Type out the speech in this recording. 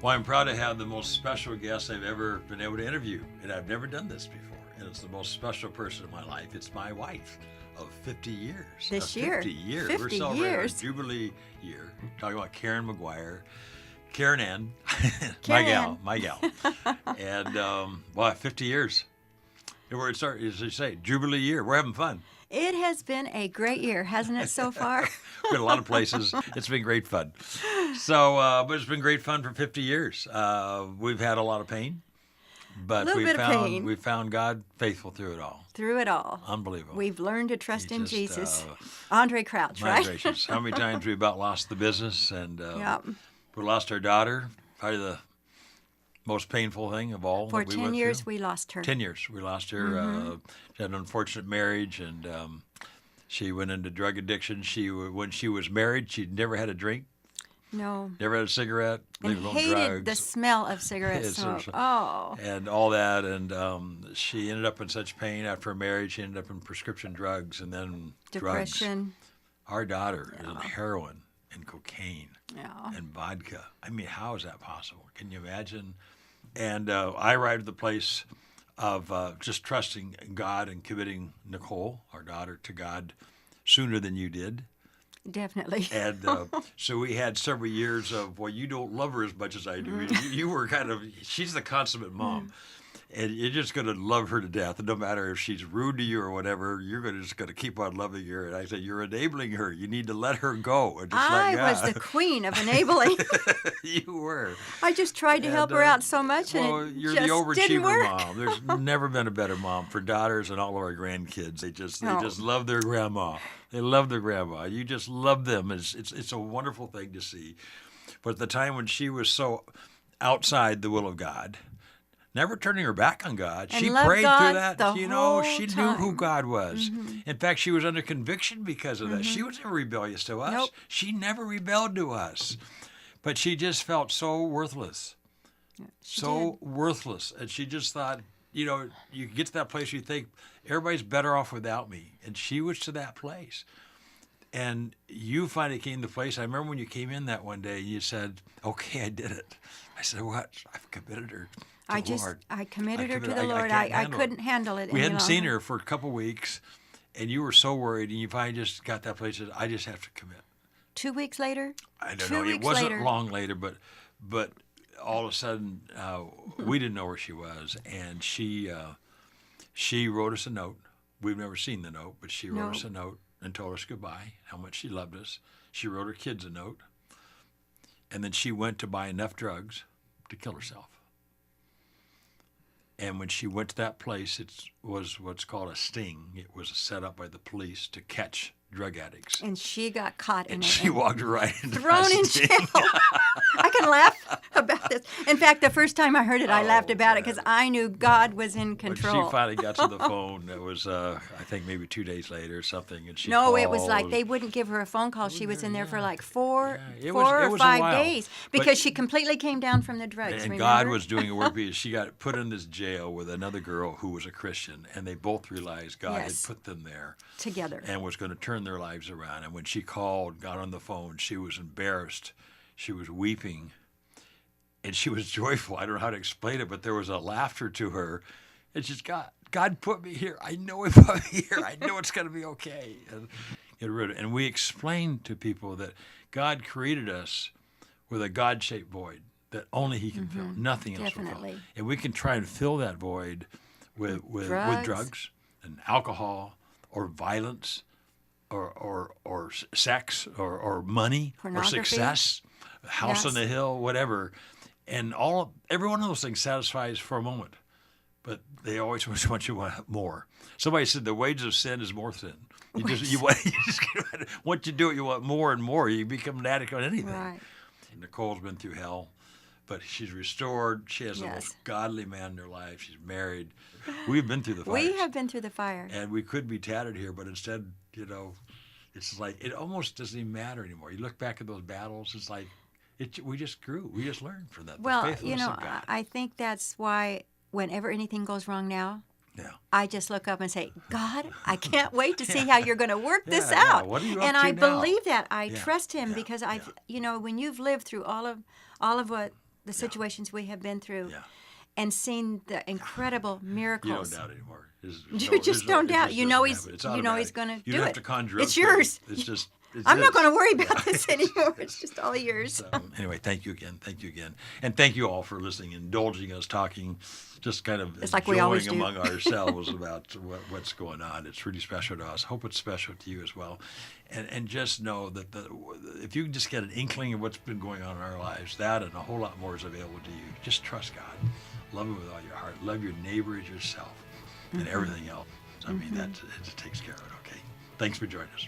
Well, I'm proud to have the most special guest I've ever been able to interview, and I've never done this before. And it's the most special person in my life. It's my wife of 50 years. This year. 50 years. 50 We're celebrating years. our Jubilee year. Talking about Karen Meguiar, Karen Ann, Karen my gal. And, 50 years. And where it started, as you say, Jubilee year. We're having fun. It has been a great year, hasn't it, so far? We've been a lot of places. It's been great fun. So, but it's been great fun for 50 years. We've had a lot of pain, but we found God faithful through it all. Through it all. Unbelievable. We've learned to trust in Jesus. Andre Crouch, my right? gracious. How many times we about lost the business, and Yep. we lost our daughter, probably the most painful thing of all. For that we 10 went years, through. we lost her. 10 years. We lost her. She had an unfortunate marriage, and she went into drug addiction. When she was married, she'd never had a drink, No. never had a cigarette, And leave alone hated drugs. the smell of cigarette It's smoke. so- Oh. And all that, and she ended up in such pain after her marriage. She ended up in prescription drugs, and then drugs. Depression. Our daughter is on heroin and cocaine Yeah. and vodka. I mean, how is that possible? Can you imagine? And I arrived at the place of just trusting God and committing Nicole, our daughter, to God sooner than you did. Definitely. And so we had several years of, well, you don't love her as much as I do. You were kind of, she's the consummate mom. And you're just going to love her to death. And no matter if she's rude to you or whatever, you're just going to keep on loving her. And I said, you're enabling her. You need to let her go. And just I let was God. the queen of enabling. You were. I just tried to help her out so much, Well, and it you're just the overachiever didn't work. mom. There's never been a better mom for daughters and all of our grandkids. They just love their grandma. They love their grandma. You just love them. It's a wonderful thing to see. But at the time when she was so outside the will of God, never turning her back on God, And she loved prayed God through that. the whole She knew who time. God was. In fact, she was under conviction because of that. She was never rebellious to us. Nope. She never rebelled to us. But she just felt so worthless. So worthless. And she just thought, you get to that place where you think, everybody's better off without me. And she was to that place. And you finally came to the place. I remember when you came in that one day, you said, okay, I did it. I said, what? I've committed her to the Lord. I committed her to committed- the Lord. can't I handle it. couldn't handle it We any hadn't seen longer. her for a couple weeks, and you were so worried, and you finally just got that place that I just have to commit. 2 weeks later? I don't 2 know. It weeks wasn't later. long later, but all of a sudden we didn't know where she was, and she wrote us a note. We've never seen the note, but she wrote No. us a note and told us goodbye, how much she loved us. She wrote her kids a note, and then she went to buy enough drugs to kill herself. And when she went to that place, it was what's called a sting. It was set up by the police to catch drug addicts. And she got caught in And it. she and walked right into thrown that in sting. jail. I can laugh about this. In fact, the first time I heard it, I laughed about it because I knew God was in When control. she finally got to the phone, it was, I think, maybe 2 days later or something, and she No, called. it was like they wouldn't give her a phone call. She was in there for like four It or was a 5 while. days But- because she completely came down from the drugs. And remember? God was doing a work because she got put in this jail with another girl who was a Christian, and they both realized God Yes. had put them there together. and was going to turn their lives around. And when she called, got on the phone, she was embarrassed. She was weeping, and she was joyful. I don't know how to explain it, but there was a laughter to her. It's just, God put me here. I know He put me here. I know it's going to be okay. And we explained to people that God created us with a God-shaped void that only He can fill. Nothing else will Definitely. fill. And we can try and fill that void with drugs and alcohol or violence or sex or money or Pornography. success, house on Yes. the hill, whatever. And every one of those things satisfies for a moment, but they always want you want more. Somebody said the wages of sin is more sin. Once you do it, you want more and more. You become an addict on anything. Right. Nicole's been through hell, but she's restored. She has the Yes. most godly man in her life. She's married. We've been through the fires. We have been through the fire. And we could be tattered here, but instead, it's like it almost doesn't even matter anymore. You look back at those battles, it's like we just grew. We just learned from that. The Well, faithfulness of God. I think that's why whenever anything goes wrong now, Yeah. I just look up and say, God, I can't wait to see how you're going to work this Yeah, yeah. out. What are you up and to I now? believe that. I Yeah, trust Him yeah, because yeah. when you've lived through all of what the situations we have been through, Yeah. and seen the incredible You miracles. don't doubt anymore. You just don't doubt. You know he's he's going to do You don't have it. to conjure It's up faith. yours. It's just. I'm not going to worry about this anymore. It's just all yours. So, anyway, thank you again. Thank you again. And thank you all for listening, indulging us, talking, just kind of It's like we always enjoying do. among ourselves about what's going on. It's really special to us. Hope it's special to you as well. And just know that if you can just get an inkling of what's been going on in our lives, that and a whole lot more is available to you. Just trust God. Love Him with all your heart. Love your neighbor as yourself and everything else. I mean, that it takes care of it, okay? Thanks for joining us.